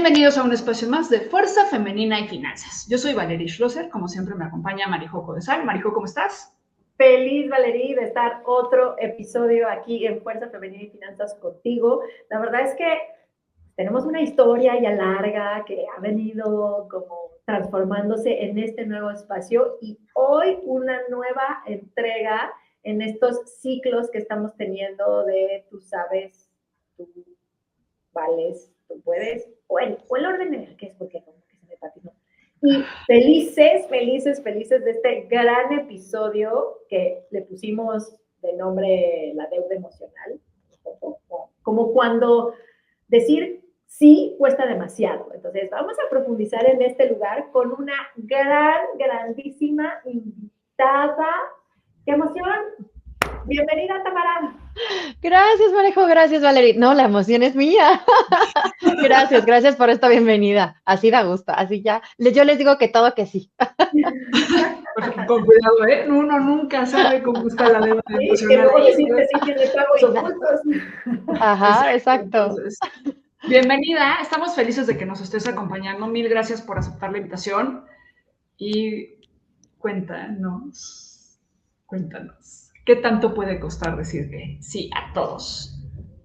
Bienvenidos a un espacio más de Fuerza Femenina y Finanzas. Yo soy Valerie Schlosser, como siempre me acompaña Marijo Codesal. Marijo, ¿cómo estás? Feliz, Valerie, de estar otro episodio aquí en Fuerza Femenina y Finanzas contigo. La verdad es que tenemos una historia ya larga que ha venido como transformándose en este nuevo espacio y hoy una nueva entrega en estos ciclos que estamos teniendo de tú sabes, tú vales, tú puedes, o el orden en el que es, porque como que se me patinó. Y felices de este gran episodio que le pusimos de nombre La deuda emocional, como cuando decir sí cuesta demasiado. Entonces, vamos a profundizar en este lugar con una grandísima invitada. ¡Qué emoción! Bienvenida, Tamara. Gracias, Marejo, gracias, Valerie. No, la emoción es mía. Gracias por esta bienvenida. Así da gusto, así ya. Yo les digo que todo que sí. Porque con cuidado, ¿eh? Uno nunca sabe cómo está la deuda emocional. Que luego decir que sí tiene pagos ocultos. Ajá, exacto. Entonces, bienvenida, estamos felices de que nos estés acompañando. Mil gracias por aceptar la invitación. Y cuéntanos, ¿qué tanto puede costar decir que sí a todos?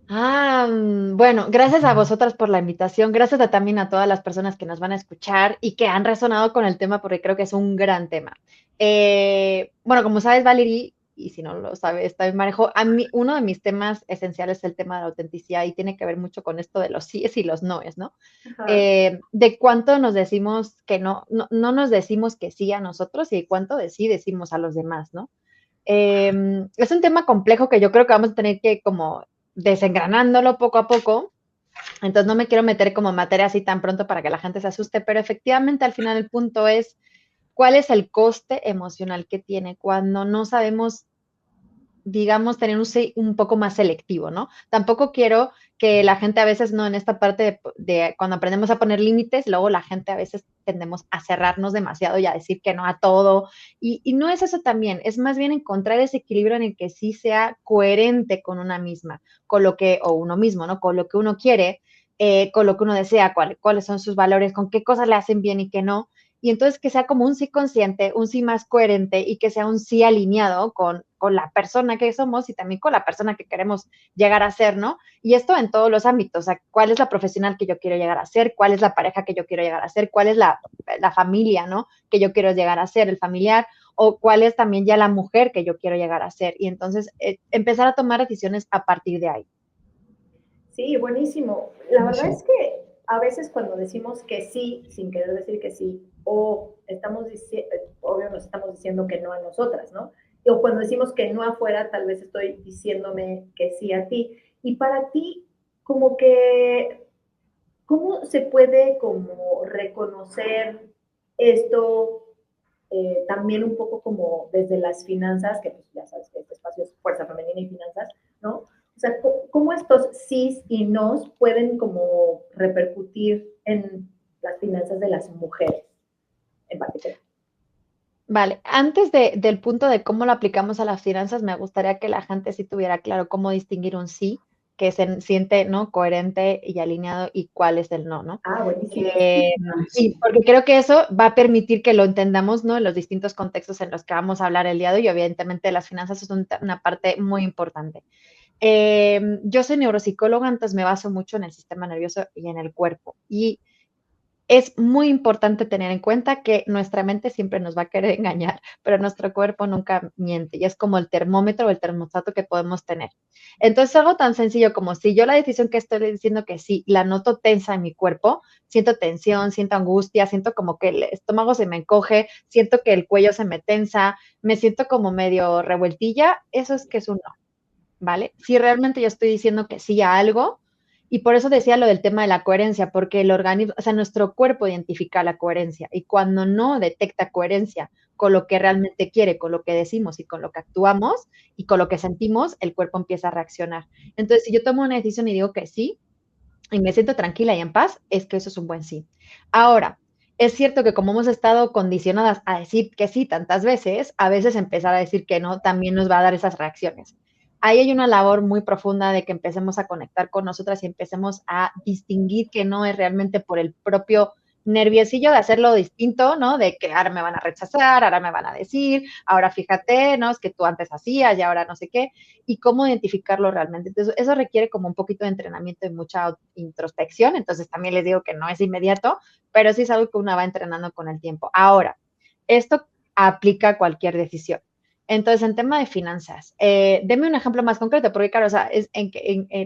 Bueno, gracias a vosotras por la invitación, gracias también a todas las personas que nos van a escuchar y que han resonado con el tema porque creo que es un gran tema. Bueno, como sabes, Valerie, y si no lo sabes, también Marejo, a mí uno de mis temas esenciales es el tema de la autenticidad y tiene que ver mucho con esto de los síes y los noes, ¿no? De cuánto nos decimos que no nos decimos que sí a nosotros y de cuánto de sí decimos a los demás, ¿no? Es un tema complejo que yo creo que vamos a tener que como desengranándolo poco a poco. Entonces no me quiero meter como en materia así tan pronto para que la gente se asuste, pero efectivamente al final el punto es cuál es el coste emocional que tiene cuando no sabemos, digamos, tener un poco más selectivo, ¿no? Tampoco quiero que la gente a veces, ¿no? En esta parte de cuando aprendemos a poner límites, luego la gente a veces tendemos a cerrarnos demasiado y a decir que no a todo. Y no es eso también, es más bien encontrar ese equilibrio en el que sí sea coherente con una misma, con lo que, o uno mismo, ¿no? Con lo que uno quiere, con lo que uno desea, cuáles son sus valores, con qué cosas le hacen bien y qué no. Y entonces que sea como un sí consciente, un sí más coherente y que sea un sí alineado con la persona que somos y también con la persona que queremos llegar a ser, ¿no? Y esto en todos los ámbitos, o sea, cuál es la profesional que yo quiero llegar a ser, cuál es la pareja que yo quiero llegar a ser, cuál es la familia, ¿no? Que yo quiero llegar a ser, el familiar, o cuál es también ya la mujer que yo quiero llegar a ser. Y entonces empezar a tomar decisiones a partir de ahí. Sí, buenísimo. La verdad es que a veces cuando decimos que sí, sin querer decir que sí, o estamos diciendo, obvio nos estamos diciendo que no a nosotras, ¿no? O cuando decimos que no afuera, tal vez estoy diciéndome que sí a ti. Y para ti, como que, ¿cómo se puede como reconocer esto también un poco como desde las finanzas, que pues ya sabes que este espacio es Fuerza Femenina y Finanzas, ¿no? O sea, ¿cómo estos sís y nos pueden como repercutir en las finanzas de las mujeres en particular? Vale, antes del punto de cómo lo aplicamos a las finanzas, me gustaría que la gente sí tuviera claro cómo distinguir un sí, que se siente, ¿no? Coherente y alineado, y cuál es el no, ¿no? Ah, buenísimo. Sí, porque creo que eso va a permitir que lo entendamos, ¿no? En los distintos contextos en los que vamos a hablar el día de hoy. Obviamente las finanzas es una parte muy importante. Yo soy neuropsicóloga, entonces me baso mucho en el sistema nervioso y en el cuerpo. Y es muy importante tener en cuenta que nuestra mente siempre nos va a querer engañar, pero nuestro cuerpo nunca miente y es como el termómetro o el termostato que podemos tener. Entonces, algo tan sencillo como si yo la decisión que estoy diciendo que sí, la noto tensa en mi cuerpo, siento tensión, siento angustia, siento como que el estómago se me encoge, siento que el cuello se me tensa, me siento como medio revueltilla, eso es que es un no, ¿vale? Si realmente yo estoy diciendo que sí a algo, y por eso decía lo del tema de la coherencia, porque el organismo, o sea, nuestro cuerpo identifica la coherencia y cuando no detecta coherencia con lo que realmente quiere, con lo que decimos y con lo que actuamos y con lo que sentimos, el cuerpo empieza a reaccionar. Entonces, si yo tomo una decisión y digo que sí y me siento tranquila y en paz, es que eso es un buen sí. Ahora, es cierto que como hemos estado condicionadas a decir que sí tantas veces, a veces empezar a decir que no también nos va a dar esas reacciones. ahí hay una labor muy profunda de que empecemos a conectar con nosotras y empecemos a distinguir que no es realmente por el propio nerviosillo de hacerlo distinto, ¿no? De que ahora me van a rechazar, ahora me van a decir, ahora fíjate, ¿no? Es que tú antes hacías y ahora no sé qué, y cómo identificarlo realmente. Entonces, eso requiere como un poquito de entrenamiento y mucha introspección, entonces también les digo que no es inmediato, pero sí es algo que uno va entrenando con el tiempo. Ahora, esto aplica a cualquier decisión. Entonces, en tema de finanzas, deme un ejemplo más concreto, porque claro, o sea,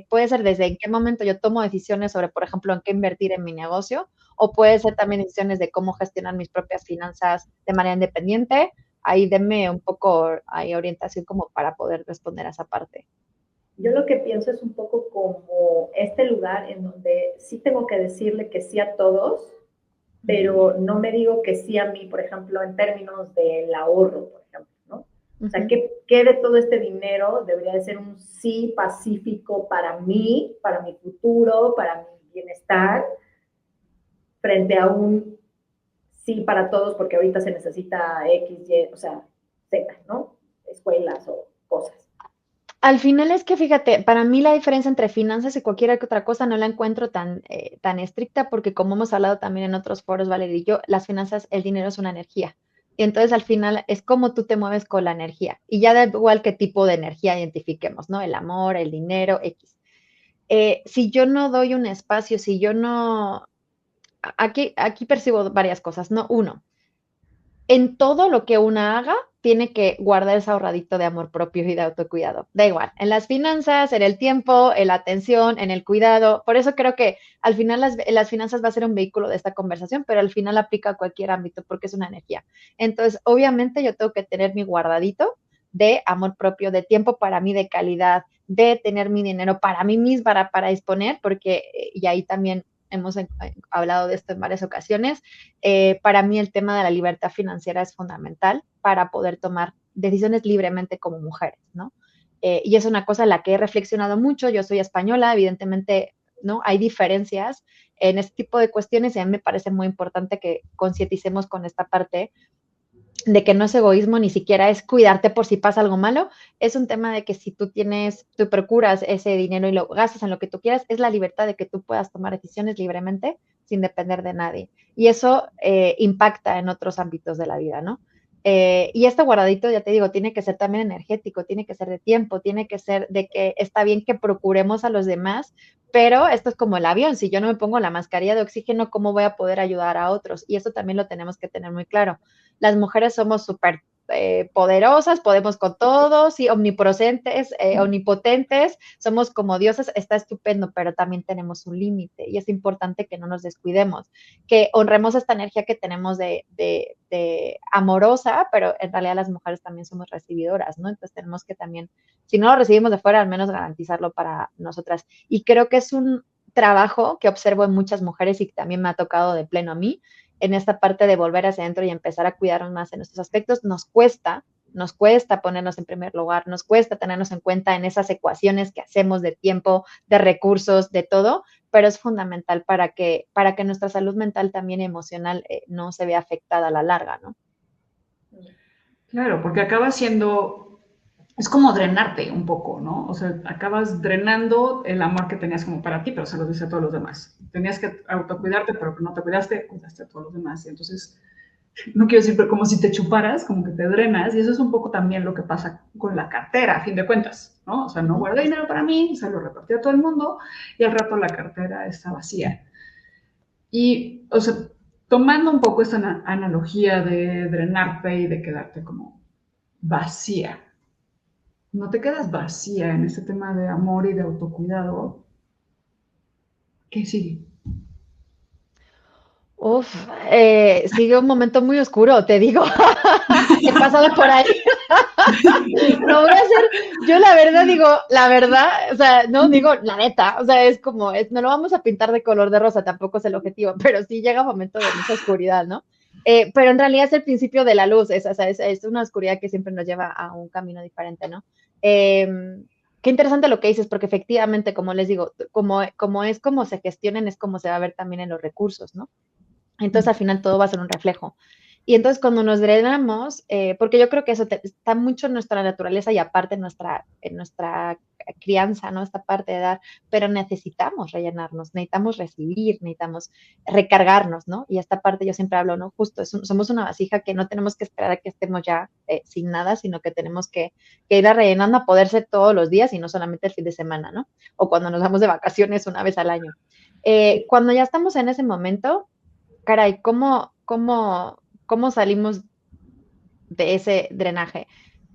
puede ser desde en qué momento yo tomo decisiones sobre, por ejemplo, en qué invertir en mi negocio, o puede ser también decisiones de cómo gestionar mis propias finanzas de manera independiente. Ahí denme un poco ahí orientación como para poder responder a esa parte. Yo lo que pienso es un poco como este lugar en donde sí tengo que decirle que sí a todos, pero no me digo que sí a mí, por ejemplo, en términos del ahorro, por ejemplo, ¿no? O sea, ¿qué de todo este dinero debería de ser un sí pacífico para mí, para mi futuro, para mi bienestar, frente a un sí para todos, porque ahorita se necesita X, Y, o sea, Z, ¿no? Escuelas o cosas. Al final es que, fíjate, para mí la diferencia entre finanzas y cualquier otra cosa no la encuentro tan estricta porque como hemos hablado también en otros foros, Valeria y yo, las finanzas, el dinero es una energía. Y entonces al final es cómo tú te mueves con la energía. Y ya da igual qué tipo de energía identifiquemos, ¿no? El amor, el dinero, X. Si yo no doy un espacio, si yo no... Aquí percibo varias cosas, ¿no? Uno, en todo lo que una haga, tiene que guardar ese ahorradito de amor propio y de autocuidado. Da igual, en las finanzas, en el tiempo, en la atención, en el cuidado. Por eso creo que al final las finanzas va a ser un vehículo de esta conversación, pero al final aplica a cualquier ámbito porque es una energía. Entonces, obviamente yo tengo que tener mi guardadito de amor propio, de tiempo para mí de calidad, de tener mi dinero para mí misma, para disponer, porque, y ahí también hemos hablado de esto en varias ocasiones, para mí el tema de la libertad financiera es fundamental para poder tomar decisiones libremente como mujeres, ¿no? Y es una cosa en la que he reflexionado mucho. Yo soy española, evidentemente, ¿no? Hay diferencias en este tipo de cuestiones y a mí me parece muy importante que concienticemos con esta parte de que no es egoísmo, ni siquiera es cuidarte por si pasa algo malo, es un tema de que si tú procuras ese dinero y lo gastas en lo que tú quieras, es la libertad de que tú puedas tomar decisiones libremente sin depender de nadie. Y eso impacta en otros ámbitos de la vida, ¿no? Y este guardadito, ya te digo, tiene que ser también energético, tiene que ser de tiempo, tiene que ser de que está bien que procuremos a los demás, pero esto es como el avión, si yo no me pongo la mascarilla de oxígeno, ¿cómo voy a poder ayudar a otros? Y eso también lo tenemos que tener muy claro. Las mujeres somos súper poderosas, podemos con todo, sí, omnipotentes, somos como dioses, está estupendo, pero también tenemos un límite y es importante que no nos descuidemos, que honremos esta energía que tenemos de amorosa, pero en realidad las mujeres también somos recibidoras, ¿no? Entonces tenemos que también, si no lo recibimos de fuera, al menos garantizarlo para nosotras. Y creo que es un trabajo que observo en muchas mujeres y que también me ha tocado de pleno a mí, en esta parte de volver hacia adentro y empezar a cuidarnos más en estos aspectos, nos cuesta ponernos en primer lugar, nos cuesta tenernos en cuenta en esas ecuaciones que hacemos de tiempo, de recursos, de todo, pero es fundamental para que nuestra salud mental también emocional no se vea afectada a la larga, ¿no? Claro, porque acaba siendo, es como drenarte un poco, ¿no? O sea, acabas drenando el amor que tenías como para ti, pero se lo dice a todos los demás. Tenías que autocuidarte, pero no te cuidaste, cuidaste a todos los demás. Y entonces, no quiero decir, pero como si te chuparas, como que te drenas. Y eso es un poco también lo que pasa con la cartera, a fin de cuentas, ¿no? O sea, no guardé dinero para mí, se lo repartí a todo el mundo y al rato la cartera está vacía. Y, o sea, tomando un poco esta analogía de drenarte y de quedarte como vacía, no te quedas vacía en este tema de amor y de autocuidado, ¿qué sigue? Uf, sigue un momento muy oscuro, te digo. He pasado por ahí. No voy a hacer, yo la verdad digo, la verdad, o sea, no digo la neta, o sea, es como, no lo vamos a pintar de color de rosa, tampoco es el objetivo, pero sí llega un momento de mucha oscuridad, ¿no? Pero en realidad es el principio de la luz, o sea, es una oscuridad que siempre nos lleva a un camino diferente, ¿no? Qué interesante lo que dices, porque efectivamente, como les digo, como es como se gestionen, es como se va a ver también en los recursos, ¿no? Entonces al final todo va a ser un reflejo. Y entonces cuando nos drenamos, porque yo creo que eso está mucho en nuestra naturaleza y aparte en nuestra crianza, ¿no? Esta parte de dar, pero necesitamos rellenarnos, necesitamos recibir, necesitamos recargarnos, ¿no? Y esta parte yo siempre hablo, ¿no? Justo, somos una vasija que no tenemos que esperar a que estemos ya sin nada, sino que tenemos que ir a rellenando a poder ser todos los días y no solamente el fin de semana, ¿no? O cuando nos vamos de vacaciones una vez al año. Cuando ya estamos en ese momento, caray, ¿cómo salimos de ese drenaje?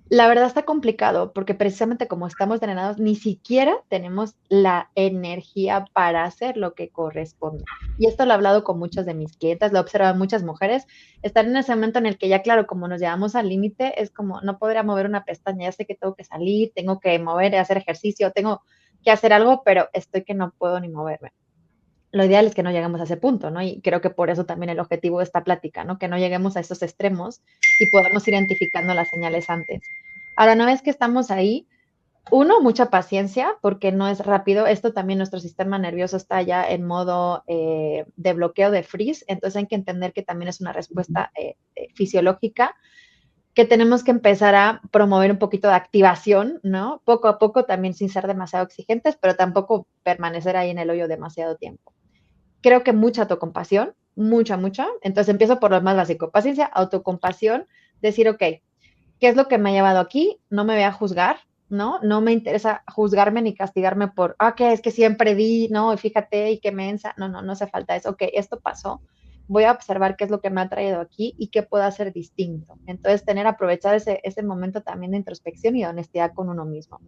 La verdad está complicado porque precisamente como estamos drenados, ni siquiera tenemos la energía para hacer lo que corresponde. Y esto lo he hablado con muchas de mis clientas, lo he observado en muchas mujeres, están en ese momento en el que ya, claro, como nos llevamos al límite, es como no podría mover una pestaña, ya sé que tengo que salir, tengo que mover, hacer ejercicio, tengo que hacer algo, pero estoy que no puedo ni moverme. Lo ideal es que no lleguemos a ese punto, ¿no? Y creo que por eso también el objetivo de esta plática, ¿no? Que no lleguemos a esos extremos y podamos ir identificando las señales antes. Ahora, una vez que estamos ahí, uno, mucha paciencia, porque no es rápido. Esto también nuestro sistema nervioso está ya en modo de bloqueo de freeze, entonces hay que entender que también es una respuesta fisiológica que tenemos que empezar a promover un poquito de activación, ¿no? Poco a poco, también sin ser demasiado exigentes, pero tampoco permanecer ahí en el hoyo demasiado tiempo. Creo que mucha autocompasión, mucha. Entonces empiezo por lo más básico, paciencia, autocompasión, decir, ok, ¿qué es lo que me ha llevado aquí? No me voy a juzgar, ¿no? No me interesa juzgarme ni castigarme por, que es que siempre di, ¿no? Y fíjate, y qué mensa. No hace falta eso. Ok, esto pasó. Voy a observar qué es lo que me ha traído aquí y qué puedo hacer distinto. Entonces, aprovechar ese momento también de introspección y de honestidad con uno mismo.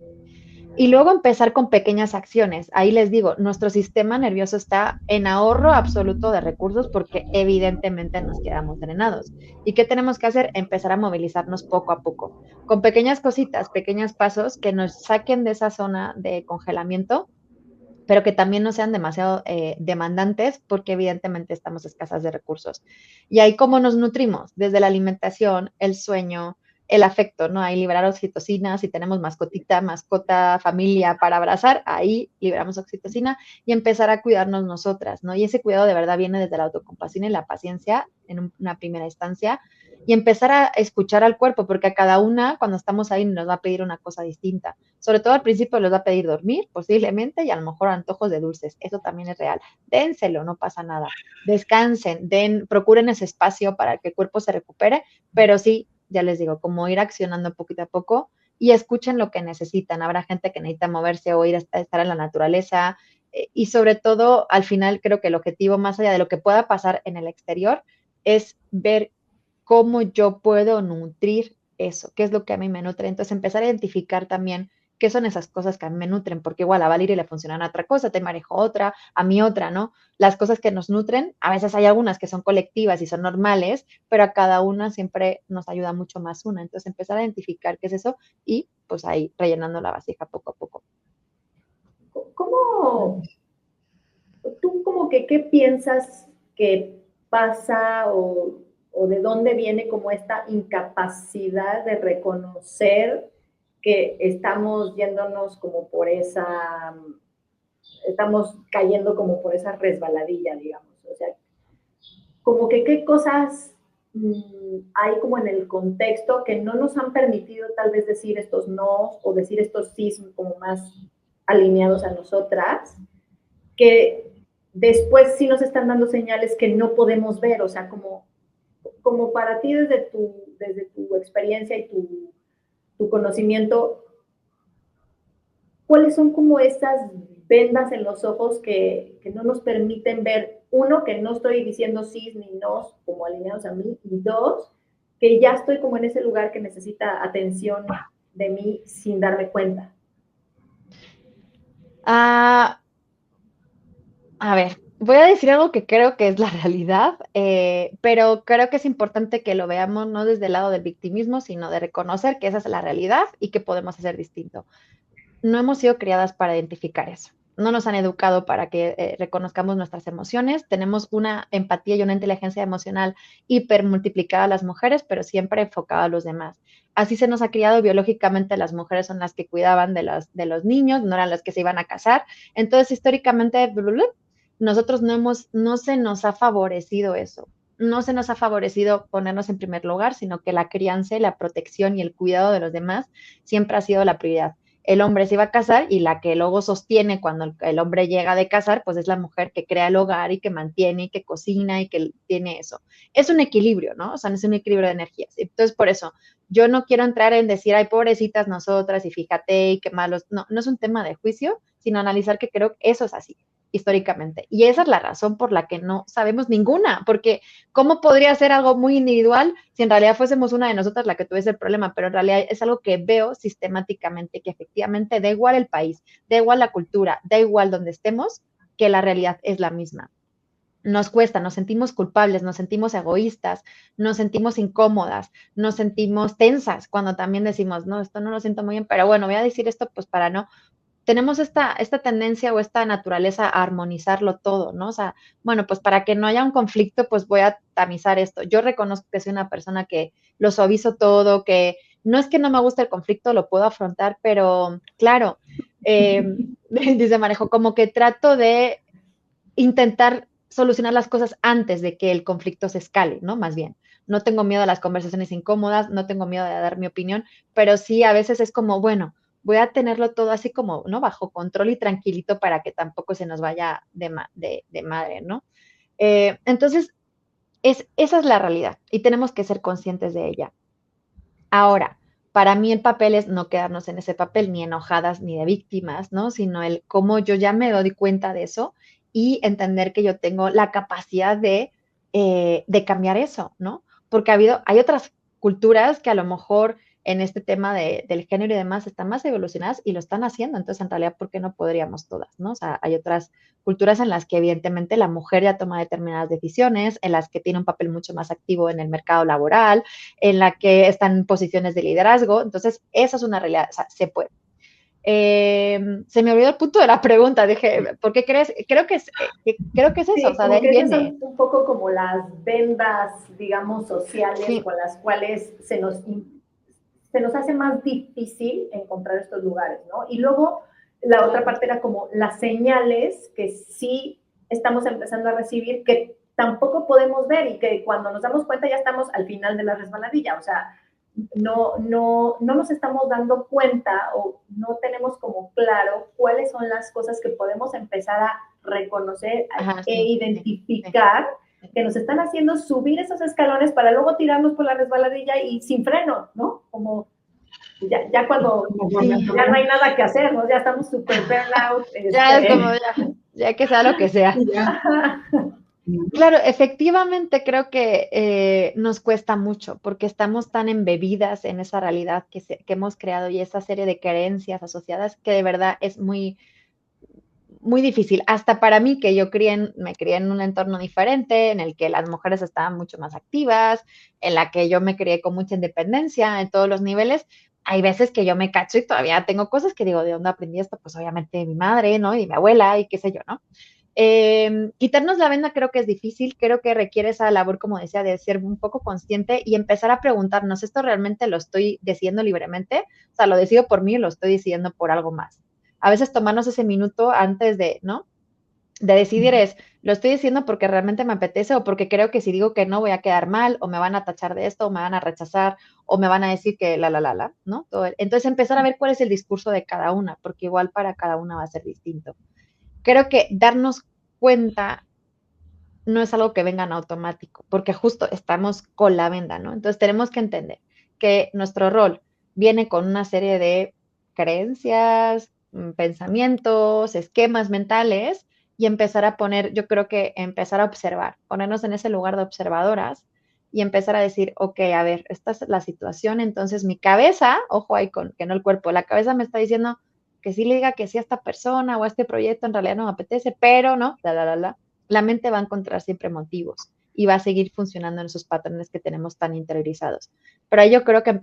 Y luego empezar con pequeñas acciones. Ahí les digo, nuestro sistema nervioso está en ahorro absoluto de recursos porque evidentemente nos quedamos drenados. ¿Y qué tenemos que hacer? Empezar a movilizarnos poco a poco, con pequeñas cositas, pequeños pasos que nos saquen de esa zona de congelamiento, pero que también no sean demasiado demandantes porque evidentemente estamos escasas de recursos. Y ahí cómo nos nutrimos, desde la alimentación, el sueño, el afecto, ¿no? Ahí liberar oxitocina, si tenemos mascota, familia para abrazar, ahí liberamos oxitocina y empezar a cuidarnos nosotras, ¿no? Y ese cuidado de verdad viene desde la autocompasión y la paciencia en una primera instancia y empezar a escuchar al cuerpo, porque a cada una, cuando estamos ahí, nos va a pedir una cosa distinta. Sobre todo al principio les va a pedir dormir, posiblemente, y a lo mejor antojos de dulces. Eso también es real. Dénselo, no pasa nada. Descansen, procuren ese espacio para que el cuerpo se recupere, pero sí, ya les digo, como ir accionando poquito a poco y escuchen lo que necesitan. Habrá gente que necesita moverse o ir a estar en la naturaleza. Y sobre todo, al final, creo que el objetivo, más allá de lo que pueda pasar en el exterior, es ver cómo yo puedo nutrir eso, qué es lo que a mí me nutre. Entonces, empezar a identificar también qué son esas cosas que a mí me nutren, porque igual a Valerie le funcionan a otra cosa, te manejo otra, a mí otra, ¿no? Las cosas que nos nutren, a veces hay algunas que son colectivas y son normales, pero a cada una siempre nos ayuda mucho más una. Entonces, empezar a identificar qué es eso y pues ahí rellenando la vasija poco a poco. ¿Cómo, tú como que qué piensas que pasa o de dónde viene como esta incapacidad de reconocer que estamos yéndonos como por esa, estamos cayendo como por esa resbaladilla, digamos? O sea, como que qué cosas hay como en el contexto que no nos han permitido tal vez decir estos no o decir estos sí como más alineados a nosotras, que después sí nos están dando señales que no podemos ver, o sea, como para ti desde tu experiencia y tu conocimiento, ¿cuáles son como esas vendas en los ojos que no nos permiten ver, uno, que no estoy diciendo sí ni no como alineados a mí, y dos, que ya estoy como en ese lugar que necesita atención de mí sin darme cuenta? A ver, voy a decir algo que creo que es la realidad, pero creo que es importante que lo veamos no desde el lado del victimismo, sino de reconocer que esa es la realidad y que podemos hacer distinto. No hemos sido criadas para identificar eso. No nos han educado para que reconozcamos nuestras emociones. Tenemos una empatía y una inteligencia emocional hipermultiplicada a las mujeres, pero siempre enfocada a los demás. Así se nos ha criado biológicamente. Las mujeres son las que cuidaban de los niños, no eran las que se iban a casar. Entonces, históricamente, nosotros no se nos ha favorecido eso. no se nos ha favorecido ponernos en primer lugar, sino que la crianza, la protección y el cuidado de los demás siempre ha sido la prioridad. El hombre se iba a casar y la que luego sostiene cuando el hombre llega de casar, pues es la mujer que crea el hogar y que mantiene y que cocina y que tiene eso. Es un equilibrio, ¿no? O sea, es un equilibrio de energías. Entonces, por eso, yo no quiero entrar en decir, ay, pobrecitas nosotras y fíjate y qué malos. No, no es un tema de juicio, sino analizar que creo que eso es así históricamente. Y esa es la razón por la que no sabemos ninguna, porque ¿cómo podría ser algo muy individual si en realidad fuésemos una de nosotras la que tuviese el problema? Pero en realidad es algo que veo sistemáticamente, que efectivamente da igual el país, da igual la cultura, da igual donde estemos, que la realidad es la misma. Nos cuesta, nos sentimos culpables, nos sentimos egoístas, nos sentimos incómodas, nos sentimos tensas cuando también decimos, no, esto no lo siento muy bien, pero bueno, voy a decir esto pues para no, tenemos esta tendencia o esta naturaleza a armonizarlo todo, ¿no? O sea, bueno, pues para que no haya un conflicto, pues voy a tamizar esto. Yo reconozco que soy una persona que lo suavizo todo, que no es que no me guste el conflicto, lo puedo afrontar, pero claro, dice Marejo, como que trato de intentar solucionar las cosas antes de que el conflicto se escale, ¿no? Más bien. No tengo miedo a las conversaciones incómodas, no tengo miedo de dar mi opinión, pero sí a veces es como, bueno, voy a tenerlo todo así como, ¿no? Bajo control y tranquilito para que tampoco se nos vaya de madre, ¿no? Entonces, esa es la realidad y tenemos que ser conscientes de ella. Ahora, para mí el papel es no quedarnos en ese papel ni enojadas ni de víctimas, ¿no? Sino el cómo yo ya me doy cuenta de eso y entender que yo tengo la capacidad de cambiar eso, ¿no? Porque hay otras culturas que a lo mejor en este tema del género y demás están más evolucionadas y lo están haciendo. Entonces, en realidad, ¿por qué no podríamos todas, no? O sea, hay otras culturas en las que evidentemente la mujer ya toma determinadas decisiones, en las que tiene un papel mucho más activo en el mercado laboral, en la que están en posiciones de liderazgo. Entonces, esa es una realidad, o sea, se puede. Se me olvidó el punto de la pregunta, dije, ¿por qué crees? Creo que es eso, o Sí, sea, de como ahí que esas viene. son un poco como las vendas, digamos, sociales Sí, con las cuales se nos hace más difícil encontrar estos lugares, ¿no? Y luego la otra claro. parte era como las señales que sí estamos empezando a recibir que tampoco podemos ver y que cuando nos damos cuenta ya estamos al final de la resbaladilla, o sea, no nos estamos dando cuenta o no tenemos como claro cuáles son las cosas que podemos empezar a reconocer Ajá, e sí, sí, sí, identificar sí. que nos están haciendo subir esos escalones para luego tirarnos por la resbaladilla y sin freno, ¿no? Como ya cuando Sí, ya no hay nada que hacer, ¿no? Ya estamos súper burnout. ya es como, ya que sea lo que sea. Y ya. Claro, efectivamente creo que nos cuesta mucho porque estamos tan embebidas en esa realidad que hemos creado y esa serie de creencias asociadas que de verdad es muy, muy difícil. Hasta para mí, que me crié en un entorno diferente, en el que las mujeres estaban mucho más activas, en la que yo me crié con mucha independencia en todos los niveles. Hay veces que yo me cacho y todavía tengo cosas que digo, ¿de dónde aprendí esto? Pues obviamente de mi madre, ¿no? Y de mi abuela y qué sé yo, ¿no? Quitarnos la venda creo que es difícil, creo que requiere esa labor, como decía, de ser un poco consciente y empezar a preguntarnos, ¿esto realmente lo estoy diciendo libremente? O sea, lo decido por mí o lo estoy diciendo por algo más. A veces tomarnos ese minuto antes de, ¿no? De decidir es, ¿lo estoy diciendo porque realmente me apetece o porque creo que si digo que no voy a quedar mal o me van a tachar de esto o me van a rechazar o me van a decir que ¿no? Entonces empezar a ver cuál es el discurso de cada una, porque igual para cada una va a ser distinto. Creo que darnos cuenta no es algo que venga en automático, porque justo estamos con la venda, ¿no? Entonces tenemos que entender que nuestro rol viene con una serie de creencias, pensamientos, esquemas mentales y empezar a poner, yo creo que empezar a observar, ponernos en ese lugar de observadoras y empezar a decir, ok, a ver, esta es la situación, entonces mi cabeza, ojo ahí con que no el cuerpo, la cabeza me está diciendo que sí le diga que sí a esta persona o a este proyecto, en realidad no me apetece, pero no, la mente va a encontrar siempre motivos y va a seguir funcionando en esos patrones que tenemos tan interiorizados. Pero yo creo que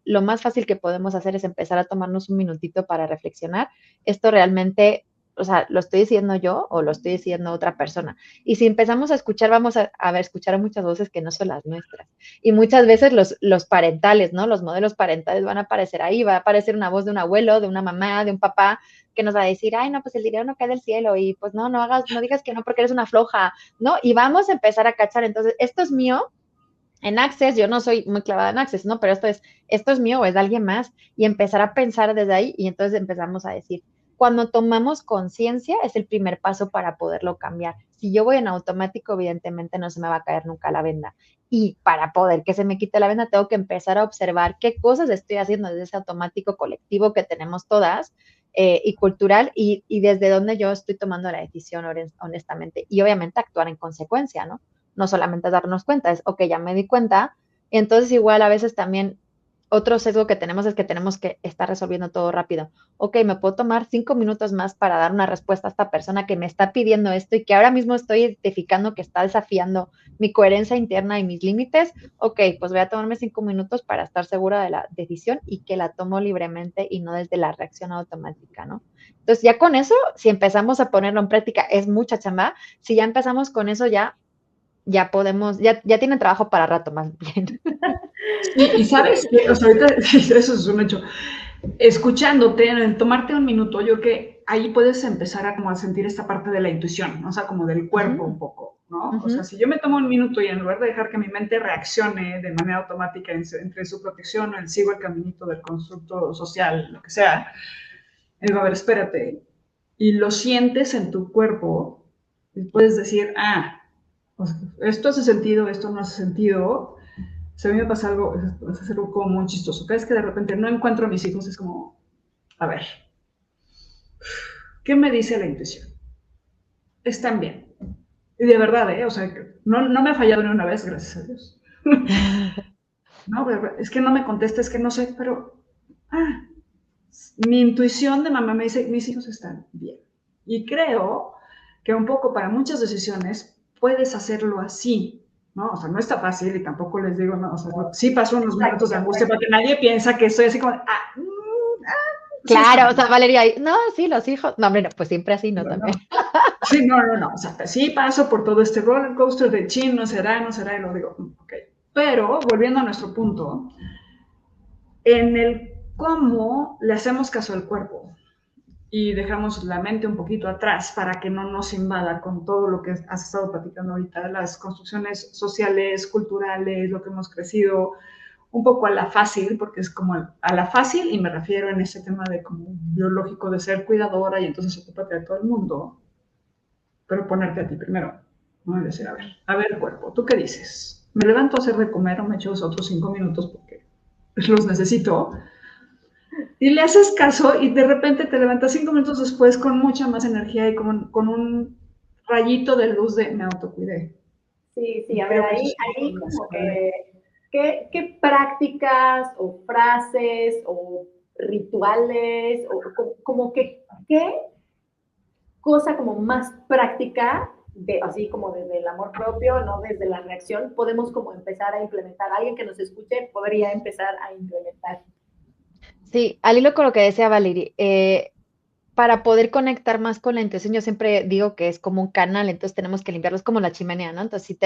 lo más fácil que podemos hacer es empezar a tomarnos un minutito para reflexionar. Esto realmente o sea, lo estoy diciendo yo o lo estoy diciendo otra persona. Y si empezamos a escuchar, vamos a ver, escuchar muchas voces que no son las nuestras. Y muchas veces los parentales, ¿no? Los modelos parentales van a aparecer ahí, va a aparecer una voz de un abuelo, de una mamá, de un papá, que nos va a decir, ay, no, pues el dinero no cae del cielo y pues no, no digas que no porque eres una floja, ¿no? Y vamos a empezar a cachar. Entonces, esto es mío, en Access, yo no soy muy clavada en Access, ¿no? Pero esto es mío o es de alguien más y empezar a pensar desde ahí y entonces empezamos a decir, cuando tomamos conciencia es el primer paso para poderlo cambiar. Si yo voy en automático, evidentemente no se me va a caer nunca la venda. Y para poder que se me quite la venda, tengo que empezar a observar qué cosas estoy haciendo desde ese automático colectivo que tenemos todas y cultural y desde donde yo estoy tomando la decisión honestamente. Y obviamente actuar en consecuencia, ¿no? No solamente darnos cuenta, es, ok, ya me di cuenta. Entonces igual a veces también otro sesgo que tenemos es que tenemos que estar resolviendo todo rápido. Ok, me puedo tomar 5 minutos más para dar una respuesta a esta persona que me está pidiendo esto y que ahora mismo estoy identificando que está desafiando mi coherencia interna y mis límites. Ok, pues voy a tomarme 5 minutos para estar segura de la decisión y que la tomo libremente y no desde la reacción automática, ¿no? Entonces ya con eso, si empezamos a ponerlo en práctica, es mucha chamba. Si ya empezamos con eso, ya podemos, ya tienen trabajo para rato más bien. Y sabes que, o sea, ahorita eso es un hecho. Escuchándote, en tomarte un minuto, yo creo que ahí puedes empezar a como a sentir esta parte de la intuición, ¿no? O sea, como del cuerpo un poco, ¿no? O sea, si yo me tomo un minuto y en lugar de dejar que mi mente reaccione de manera automática entre su protección o sigo el caminito del constructo social, lo que sea, digo, a ver, espérate, y lo sientes en tu cuerpo, y puedes decir, o sea, esto hace sentido, esto no hace sentido. O sea, a mí me pasa algo, es algo como muy chistoso. Cada vez que de repente no encuentro a mis hijos, es como, a ver, ¿qué me dice la intuición? Están bien. Y de verdad, ¿eh? O sea, no me ha fallado ni una vez, gracias a Dios. No, es que no me contesta, es que no sé, pero mi intuición de mamá me dice, mis hijos están bien. Y creo que un poco para muchas decisiones puedes hacerlo así, ¿no? O sea, no está fácil y tampoco les digo, no, o sea, sí paso unos momentos de angustia porque nadie piensa que estoy así como, Claro, sí, o sea, Valeria, no, sí, los hijos, no, hombre, no, pues siempre así, ¿no? no, También. sí, no, o sea, sí paso por todo este roller coaster de chin, no será, y lo digo, ok. Pero, volviendo a nuestro punto, en el cómo le hacemos caso al cuerpo y dejamos la mente un poquito atrás para que no nos invada con todo lo que has estado platicando ahorita, las construcciones sociales, culturales, lo que hemos crecido, un poco a la fácil, porque es como a la fácil, y me refiero en ese tema de como biológico de ser cuidadora y entonces ocúpate de todo el mundo, pero ponerte a ti primero, ¿no? Y decir, a ver, cuerpo, ¿tú qué dices? ¿Me levanto a hacer de comer o me echo otros 5 minutos porque los necesito? Y le haces caso y de repente te levantas 5 minutos después con mucha más energía y con un rayito de luz de me autocuidé. Sí, a ver, ahí como que, ¿qué prácticas o frases o rituales o como que, qué cosa como más práctica, así como desde el amor propio, no desde la reacción, podemos como empezar a implementar? Alguien que nos escuche podría empezar a implementar. Sí, al hilo con lo que decía Valerie, para poder conectar más con la intuición, yo siempre digo que es como un canal, entonces tenemos que limpiarlo, es como la chimenea, ¿no? Entonces, si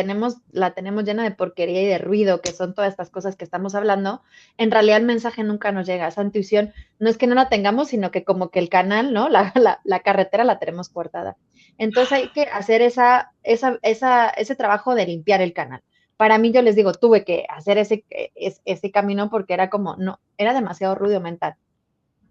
la tenemos llena de porquería y de ruido, que son todas estas cosas que estamos hablando, en realidad el mensaje nunca nos llega. Esa intuición no es que no la tengamos, sino que como que el canal, ¿no? La carretera la tenemos cortada. Entonces hay que hacer ese trabajo de limpiar el canal. Para mí, yo les digo, tuve que hacer ese camino porque era como, no, era demasiado ruido mental.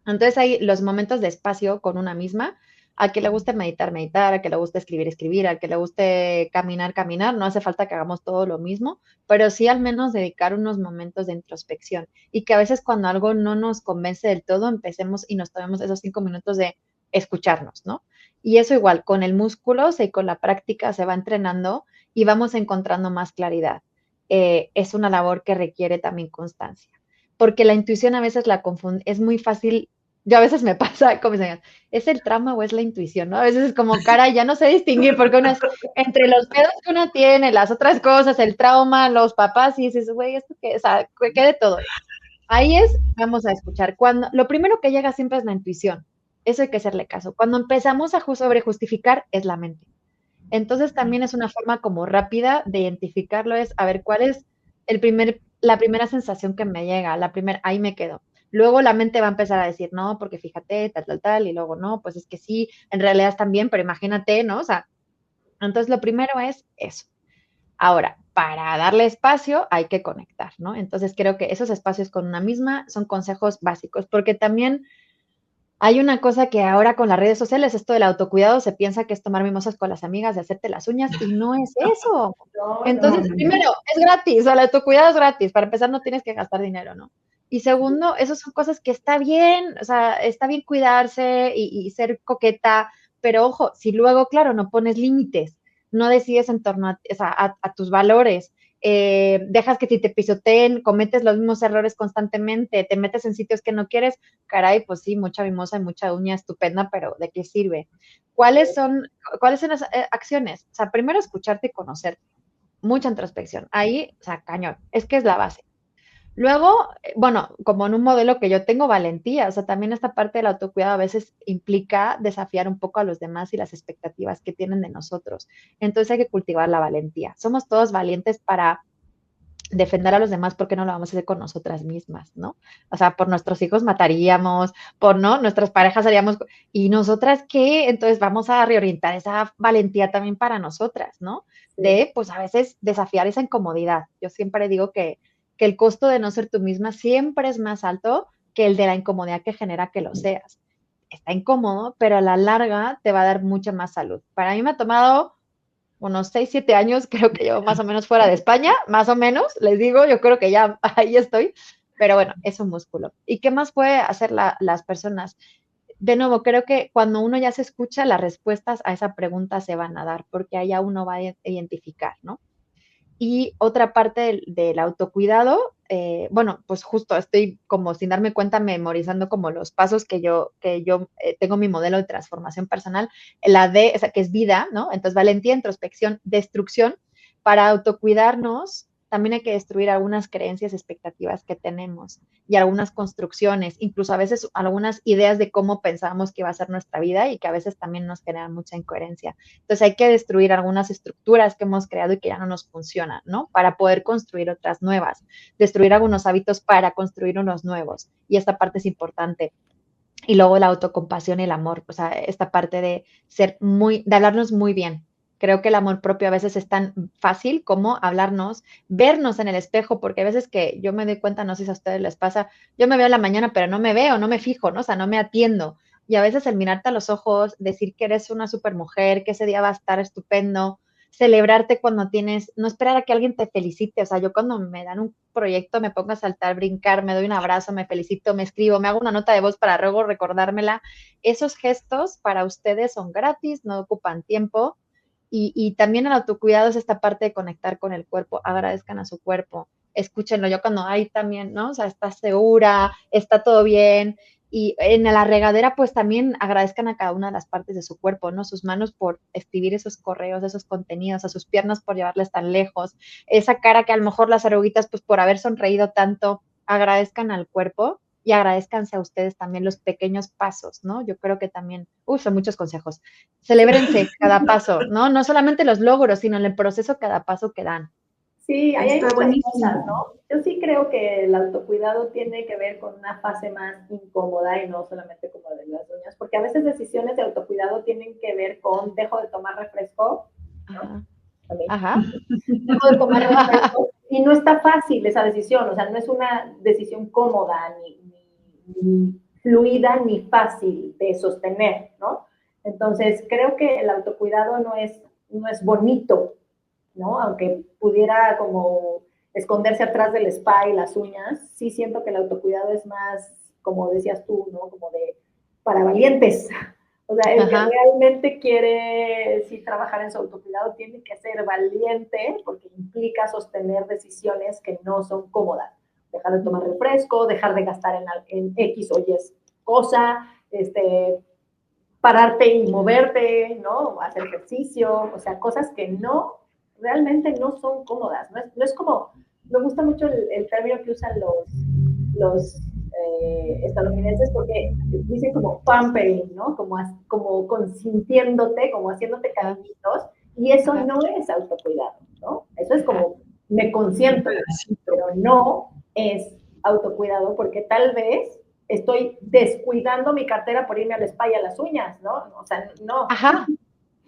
Entonces hay los momentos de espacio con una misma, a que le guste meditar, meditar, a que le guste escribir, escribir, a que le guste caminar, caminar, no hace falta que hagamos todo lo mismo, pero sí al menos dedicar unos momentos de introspección y que a veces cuando algo no nos convence del todo, empecemos y nos tomemos esos 5 minutos de escucharnos, ¿no? Y eso igual, con el músculo y con la práctica se va entrenando y vamos encontrando más claridad. Es una labor que requiere también constancia porque la intuición a veces la confunde, es muy fácil, yo a veces me pasa, como dicen, ¿es el trauma o es la intuición? ¿No? A veces es como, cara, ya no sé distinguir, porque uno es entre los pedos que uno tiene, las otras cosas, el trauma, los papás, y dices, güey, esto qué, o sea, ¿qué de todo? Ahí es, vamos a escuchar. Lo primero que llega siempre es la intuición. Eso hay que hacerle caso. Cuando empezamos a sobrejustificar, es la mente. Entonces también es una forma como rápida de identificarlo, es a ver cuál es la primera sensación que me llega, ahí me quedo. Luego la mente va a empezar a decir, no, porque fíjate, tal, y luego no, pues es que sí, en realidad están bien, pero imagínate, ¿no? O sea, entonces lo primero es eso. Ahora, para darle espacio hay que conectar, ¿no? Entonces creo que esos espacios con una misma son consejos básicos, porque también hay una cosa que ahora con las redes sociales, esto del autocuidado, se piensa que es tomar mimosas con las amigas y hacerte las uñas, y no es eso. No, Entonces, no. primero, es gratis, o sea, el autocuidado es gratis, para empezar no tienes que gastar dinero, ¿no? Y segundo, esas son cosas que está bien, o sea, está bien cuidarse y ser coqueta, pero ojo, si luego, claro, no pones límites, no decides en torno a, o sea, a tus valores, dejas que si te pisoteen, cometes los mismos errores constantemente, te metes en sitios que no quieres, caray, pues sí, mucha mimosa y mucha uña estupenda, pero ¿de qué sirve? ¿Cuáles son las acciones? O sea, primero escucharte y conocerte, mucha introspección. Ahí, o sea, cañón, es que es la base. Luego, bueno, como en un modelo que yo tengo, valentía, o sea, también esta parte del autocuidado a veces implica desafiar un poco a los demás y las expectativas que tienen de nosotros. Entonces hay que cultivar la valentía. Somos todos valientes para defender a los demás, ¿por qué no lo vamos a hacer con nosotras mismas, no? O sea, por nuestros hijos mataríamos, por no, nuestras parejas haríamos, ¿y nosotras qué? Entonces vamos a reorientar esa valentía también para nosotras, ¿no? De, pues a veces desafiar esa incomodidad. Yo siempre digo que el costo de no ser tú misma siempre es más alto que el de la incomodidad que genera que lo seas. Está incómodo, pero a la larga te va a dar mucha más salud. Para mí me ha tomado unos 6, 7 años, creo que llevo más o menos fuera de España, más o menos, les digo, yo creo que ya ahí estoy, pero bueno, es un músculo. ¿Y qué más puede hacer las personas? De nuevo, creo que cuando uno ya se escucha, las respuestas a esa pregunta se van a dar, porque allá uno va a identificar, ¿no? Y otra parte del autocuidado, bueno, pues justo estoy como sin darme cuenta memorizando como los pasos que yo tengo mi modelo de transformación personal, la D, o sea, que es vida, ¿no? Entonces, valentía, introspección, destrucción. Para autocuidarnos, también hay que destruir algunas creencias, expectativas que tenemos y algunas construcciones, incluso a veces algunas ideas de cómo pensábamos que iba a ser nuestra vida y que a veces también nos generan mucha incoherencia. Entonces hay que destruir algunas estructuras que hemos creado y que ya no nos funcionan, ¿no? Para poder construir otras nuevas, destruir algunos hábitos para construir unos nuevos. Y esta parte es importante. Y luego la autocompasión y el amor, o sea, esta parte de de hablarnos muy bien. Creo que el amor propio a veces es tan fácil como hablarnos, vernos en el espejo, porque a veces que yo me doy cuenta, no sé si a ustedes les pasa, yo me veo en la mañana, pero no me veo, no me fijo, ¿no? O sea, no me atiendo. Y a veces el mirarte a los ojos, decir que eres una super mujer, que ese día va a estar estupendo, celebrarte cuando tienes, no esperar a que alguien te felicite, o sea, yo cuando me dan un proyecto me pongo a saltar, brincar, me doy un abrazo, me felicito, me escribo, me hago una nota de voz para luego recordármela. Esos gestos para ustedes son gratis, no ocupan tiempo y también el autocuidado es esta parte de conectar con el cuerpo, agradezcan a su cuerpo, escúchenlo, yo cuando hay también, ¿no? O sea, estás segura, está todo bien, y en la regadera, pues también agradezcan a cada una de las partes de su cuerpo, ¿no? Sus manos por escribir esos correos, esos contenidos, a sus piernas por llevarles tan lejos, esa cara que a lo mejor las arruguitas, pues por haber sonreído tanto, agradezcan al cuerpo y agradezcanse a ustedes también los pequeños pasos, ¿no? Yo creo que también, son muchos consejos. Celébrense cada paso, ¿no? No solamente los logros, sino en el proceso cada paso que dan. Sí, ahí hay Está muchas buenísimo. cosas, ¿no? Yo sí creo que el autocuidado tiene que ver con una fase más incómoda y no solamente como de las uñas, porque a veces decisiones de autocuidado tienen que ver con dejo de tomar refresco, ¿no? Ajá. A mí. Ajá. Dejo de tomar refresco y no está fácil esa decisión, o sea, no es una decisión cómoda, ni fluida, ni fácil de sostener, ¿no? Entonces, creo que el autocuidado no es bonito, ¿no? Aunque pudiera como esconderse atrás del spa y las uñas, sí siento que el autocuidado es más, como decías tú, ¿no? Como de para valientes. O sea, el que realmente quiere sí trabajar en su autocuidado tiene que ser valiente porque implica sostener decisiones que no son cómodas. Dejar de tomar refresco, dejar de gastar en X o Y cosa, pararte y moverte, ¿no? Hacer ejercicio, o sea, cosas que realmente no son cómodas. No es como, me gusta mucho el término que usan los estadounidenses porque dicen como pampering, ¿no? Como consintiéndote, como haciéndote cariñitos, y eso no es autocuidado, ¿no? Eso es como me consiento, pero no es autocuidado porque tal vez estoy descuidando mi cartera por irme al spa y a las uñas, ¿no? O sea, no. Ajá,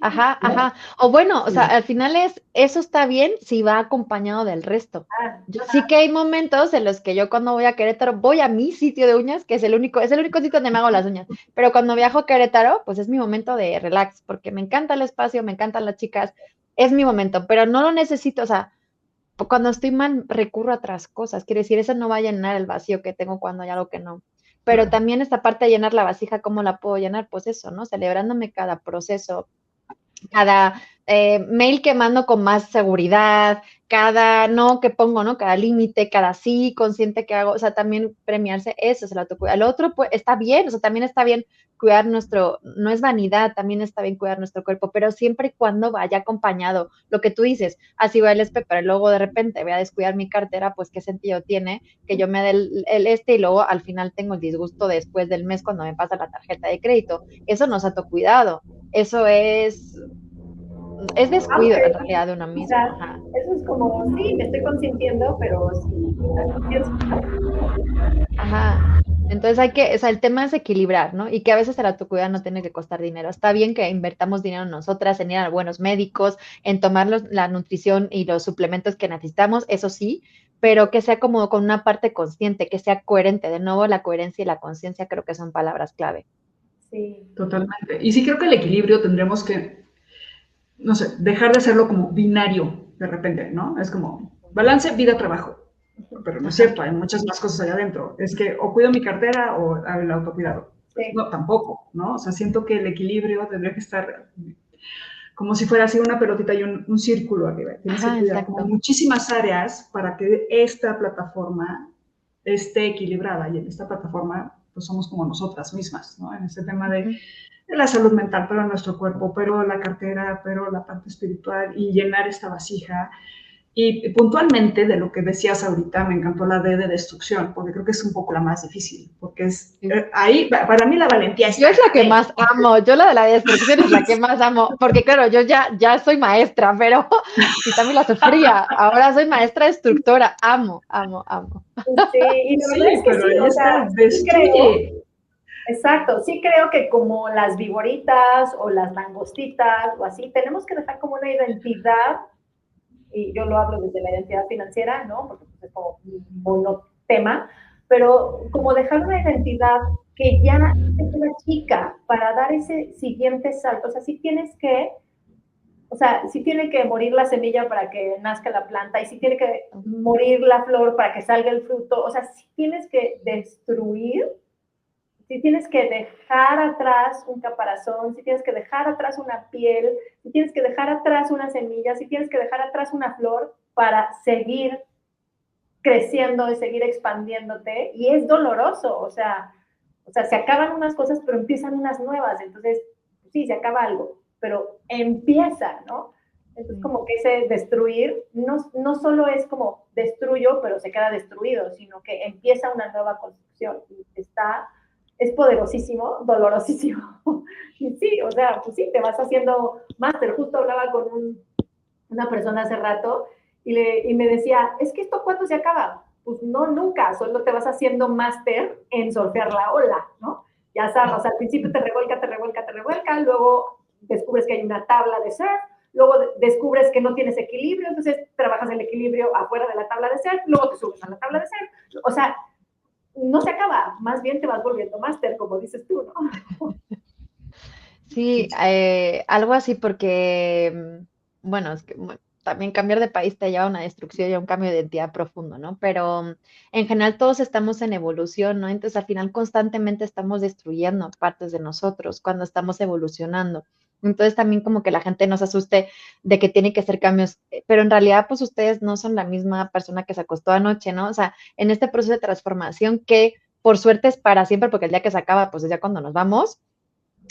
ajá, ¿No? ajá. O bueno, o sea, al final eso está bien si va acompañado del resto. Yo sí que hay momentos en los que yo cuando voy a Querétaro voy a mi sitio de uñas, que es el único sitio donde me hago las uñas. Pero cuando viajo a Querétaro, pues es mi momento de relax, porque me encanta el espacio, me encantan las chicas, es mi momento, pero no lo necesito, o sea, cuando estoy mal recurro a otras cosas, quiere decir, eso no va a llenar el vacío que tengo cuando hay algo que no. Pero también esta parte de llenar la vasija, ¿cómo la puedo llenar? Pues eso, ¿no? Celebrándome cada proceso, cada mail que mando con más seguridad, cada no que pongo, ¿no? Cada límite, cada sí consciente que hago, o sea, también premiarse, eso es el autocuidado. El otro, pues, está bien, o sea, también está bien cuidar no es vanidad, también está bien cuidar nuestro cuerpo, pero siempre y cuando vaya acompañado, lo que tú dices, así voy al espejo, pero luego de repente voy a descuidar mi cartera, pues, ¿qué sentido tiene que yo me dé y luego al final tengo el disgusto después del mes cuando me pasa la tarjeta de crédito? Eso no es autocuidado, eso es descuido en realidad de uno O mismo. sea, Ajá. eso es como, sí, me estoy consintiendo, pero sí, la conciencia. Ajá. Entonces o sea, el tema es equilibrar, ¿no? Y que a veces el autocuidado no tiene que costar dinero. Está bien que invertamos dinero en nosotras, en ir a buenos médicos, en tomar la nutrición y los suplementos que necesitamos, eso sí, pero que sea como con una parte consciente, que sea coherente. De nuevo, la coherencia y la conciencia creo que son palabras clave. Sí. Totalmente. Y sí creo que el equilibrio tendremos que, no sé, dejar de hacerlo como binario de repente, ¿no? Es como balance vida-trabajo. Pero no es Ajá. cierto, hay muchas más cosas allá adentro. Es que o cuido mi cartera o el autocuidado. Pues Sí. no, tampoco, ¿no? O sea, siento que el equilibrio tendría que estar como si fuera así una pelotita y un círculo arriba. Tienes que Ajá, cuidar como exacto. muchísimas áreas para que esta plataforma esté equilibrada. Y en esta plataforma, pues somos como nosotras mismas, ¿no? En este tema Ujú. de la salud mental, pero nuestro cuerpo, pero la cartera, pero la parte espiritual y llenar esta vasija. Y puntualmente de lo que decías ahorita, me encantó la D de destrucción, porque creo que es un poco la más difícil, porque es Sí. ahí, para mí la valentía Yo está es en la la que D. más amo, yo la de la destrucción es la que más amo, porque claro, yo ya soy maestra, pero y también la sufría, ahora soy maestra destructora, amo, amo, amo. Sí, y la verdad es Sí, que pero sí, ahí o sea, está, sí creo, destruye. exacto, sí creo que como las viboritas o las langostitas o así, tenemos que dejar como una identidad, y yo lo hablo desde la identidad financiera, ¿no? Porque pues, es como un monotema, pero como dejar una identidad que ya es una chica para dar ese siguiente salto, o sea, sí tienes que, o sea, sí tiene que morir la semilla para que nazca la planta y sí tiene que morir la flor para que salga el fruto, o sea, sí tienes que destruir, sí tienes que dejar atrás un caparazón, sí tienes que dejar atrás una piel, sí tienes que dejar atrás una semilla, sí tienes que dejar atrás una flor para seguir creciendo y seguir expandiéndote y es doloroso, o sea, se acaban unas cosas pero empiezan unas nuevas, entonces sí, se acaba algo, pero empieza, ¿no? Entonces como que ese destruir no solo es como destruyo pero se queda destruido, sino que empieza una nueva construcción y es poderosísimo, dolorosísimo. Y sí, o sea, pues sí, te vas haciendo máster. Justo hablaba con una persona hace rato y me decía, es que esto cuándo se acaba. Pues no, nunca, solo te vas haciendo máster en surfear la ola, ¿no? Ya sabes, o sea, al principio te revuelca, te revuelca, te revuelca, luego descubres que hay una tabla de surf, luego descubres que no tienes equilibrio, entonces trabajas el equilibrio afuera de la tabla de surf, luego te subes a la tabla de surf, o sea, no se acaba, más bien te vas volviendo máster, como dices tú, ¿no? Sí, algo así porque, bueno, es que también cambiar de país te lleva a una destrucción y a un cambio de identidad profundo, ¿no? Pero en general todos estamos en evolución, ¿no? Entonces al final constantemente estamos destruyendo partes de nosotros cuando estamos evolucionando. Entonces también como que la gente no se asuste de que tiene que hacer cambios, pero en realidad pues ustedes no son la misma persona que se acostó anoche, ¿no? O sea, en este proceso de transformación que por suerte es para siempre, porque el día que se acaba pues es ya cuando nos vamos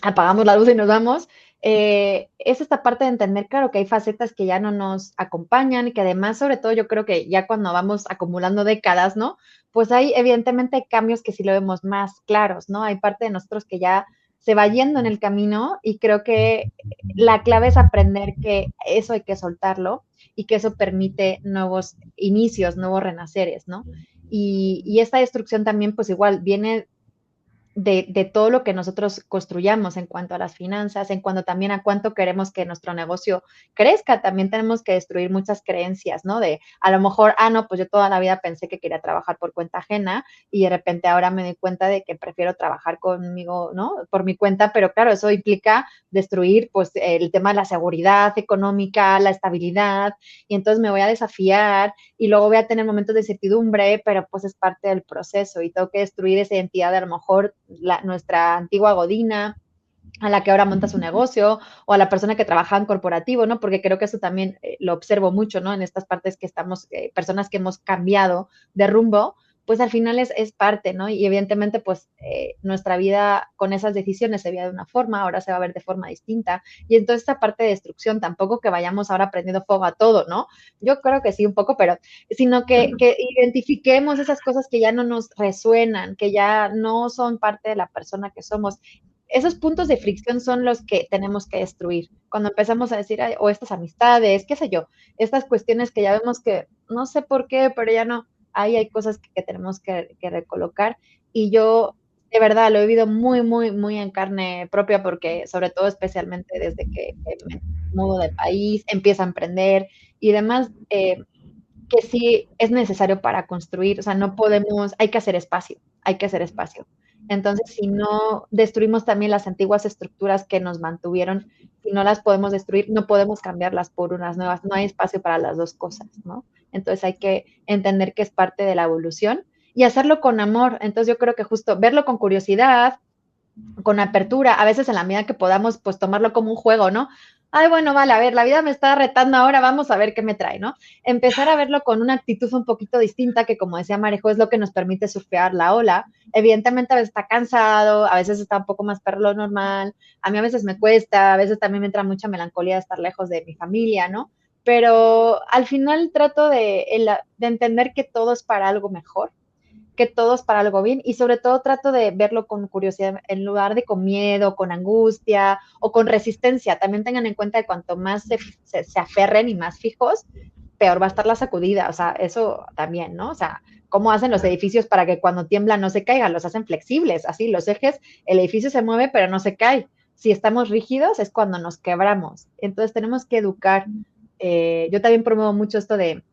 apagamos la luz y nos vamos, es esta parte de entender, claro, que hay facetas que ya no nos acompañan y que además, sobre todo, yo creo que ya cuando vamos acumulando décadas, ¿no? Pues hay evidentemente cambios que sí lo vemos más claros, ¿no? Hay parte de nosotros que ya se va yendo en el camino y creo que la clave es aprender que eso hay que soltarlo y que eso permite nuevos inicios, nuevos renaceres, ¿no? Y esta destrucción también, pues igual, viene de todo lo que nosotros construyamos en cuanto a las finanzas, en cuanto también a cuánto queremos que nuestro negocio crezca. También tenemos que destruir muchas creencias, ¿no? De a lo mejor, no, pues yo toda la vida pensé que quería trabajar por cuenta ajena y de repente ahora me doy cuenta de que prefiero trabajar conmigo, ¿no? Por mi cuenta, pero claro, eso implica destruir, pues, el tema de la seguridad económica, la estabilidad, y entonces me voy a desafiar y luego voy a tener momentos de incertidumbre, pero pues es parte del proceso y tengo que destruir esa identidad de a lo mejor nuestra antigua godina, a la que ahora monta su negocio, o a la persona que trabaja en corporativo, ¿no? Porque creo que eso también lo observo mucho, ¿no? En estas partes que estamos, personas que hemos cambiado de rumbo, pues al final es parte, ¿no? Y evidentemente, pues nuestra vida con esas decisiones se veía de una forma, ahora se va a ver de forma distinta. Y entonces esta parte de destrucción, tampoco que vayamos ahora prendiendo fuego a todo, ¿no? Yo creo que sí, un poco, pero sino que identifiquemos esas cosas que ya no nos resuenan, que ya no son parte de la persona que somos. Esos puntos de fricción son los que tenemos que destruir. Cuando empezamos a decir, "Ay, o estas amistades, qué sé yo, estas cuestiones que ya vemos que no sé por qué, pero ya no, ahí hay cosas que tenemos que recolocar". Y yo, de verdad, lo he vivido muy, muy, muy en carne propia, porque sobre todo, especialmente desde que me mudo de país, empiezo a emprender y demás, que sí es necesario para construir, o sea, no podemos, hay que hacer espacio, hay que hacer espacio. Entonces, si no destruimos también las antiguas estructuras que nos mantuvieron, si no las podemos destruir, no podemos cambiarlas por unas nuevas, no hay espacio para las dos cosas, ¿no? Entonces hay que entender que es parte de la evolución y hacerlo con amor. Entonces yo creo que justo verlo con curiosidad, con apertura, a veces en la medida que podamos, pues tomarlo como un juego, ¿no? Ay, bueno, vale, a ver, la vida me está retando ahora, vamos a ver qué me trae, ¿no? Empezar a verlo con una actitud un poquito distinta, que como decía Marejo, es lo que nos permite surfear la ola. Evidentemente a veces está cansado, a veces está un poco más perro lo normal, a mí a veces me cuesta, a veces también me entra mucha melancolía de estar lejos de mi familia, ¿no? Pero al final trato de entender que todo es para algo mejor, que todos para algo bien, y sobre todo trato de verlo con curiosidad en lugar de con miedo, con angustia o con resistencia. También tengan en cuenta que cuanto más se aferren y más fijos, peor va a estar la sacudida. O sea, eso también, ¿no? O sea, ¿cómo hacen los edificios para que cuando tiemblan no se caigan? Los hacen flexibles, así los ejes, el edificio se mueve pero no se cae. Si estamos rígidos es cuando nos quebramos. Entonces tenemos que educar. Yo también promuevo mucho esto de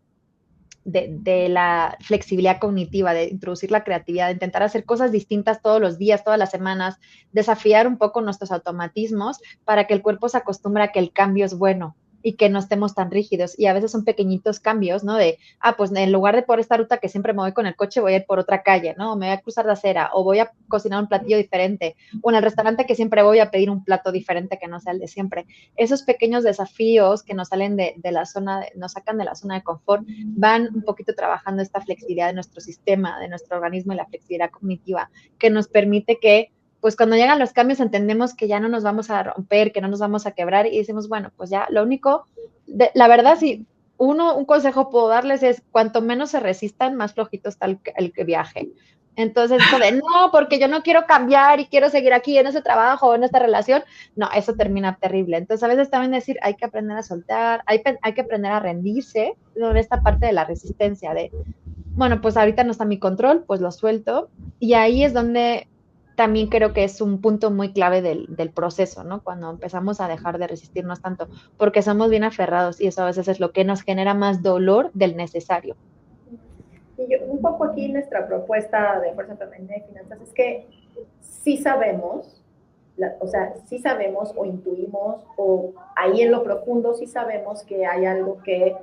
la flexibilidad cognitiva, de introducir la creatividad, de intentar hacer cosas distintas todos los días, todas las semanas, desafiar un poco nuestros automatismos para que el cuerpo se acostumbre a que el cambio es bueno y que no estemos tan rígidos. Y a veces son pequeñitos cambios, ¿no? De, pues en lugar de por esta ruta que siempre me voy con el coche, voy a ir por otra calle, ¿no? Me voy a cruzar la acera o voy a cocinar un platillo diferente o en el restaurante que siempre voy a pedir un plato diferente que no sea el de siempre. Esos pequeños desafíos que nos salen de la zona, nos sacan de la zona de confort, van un poquito trabajando esta flexibilidad de nuestro sistema, de nuestro organismo y la flexibilidad cognitiva, que nos permite que, pues cuando llegan los cambios entendemos que ya no nos vamos a romper, que no nos vamos a quebrar y decimos, bueno, pues ya lo único, la verdad, si un consejo puedo darles es, cuanto menos se resistan, más flojito está el viaje. Entonces, esto de, no, porque yo no quiero cambiar y quiero seguir aquí en ese trabajo o en esta relación, no, eso termina terrible. Entonces, a veces también decir, hay que aprender a soltar, hay que aprender a rendirse, en esta parte de la resistencia, de, bueno, pues ahorita no está mi control, pues lo suelto. Y ahí es donde también creo que es un punto muy clave del proceso, ¿no? Cuando empezamos a dejar de resistirnos tanto, porque somos bien aferrados y eso a veces es lo que nos genera más dolor del necesario. Y yo, un poco aquí nuestra propuesta de Fuerza Femenina de Finanzas es que sí sabemos, o sea, sí sabemos o intuimos o ahí en lo profundo sí sabemos que hay algo que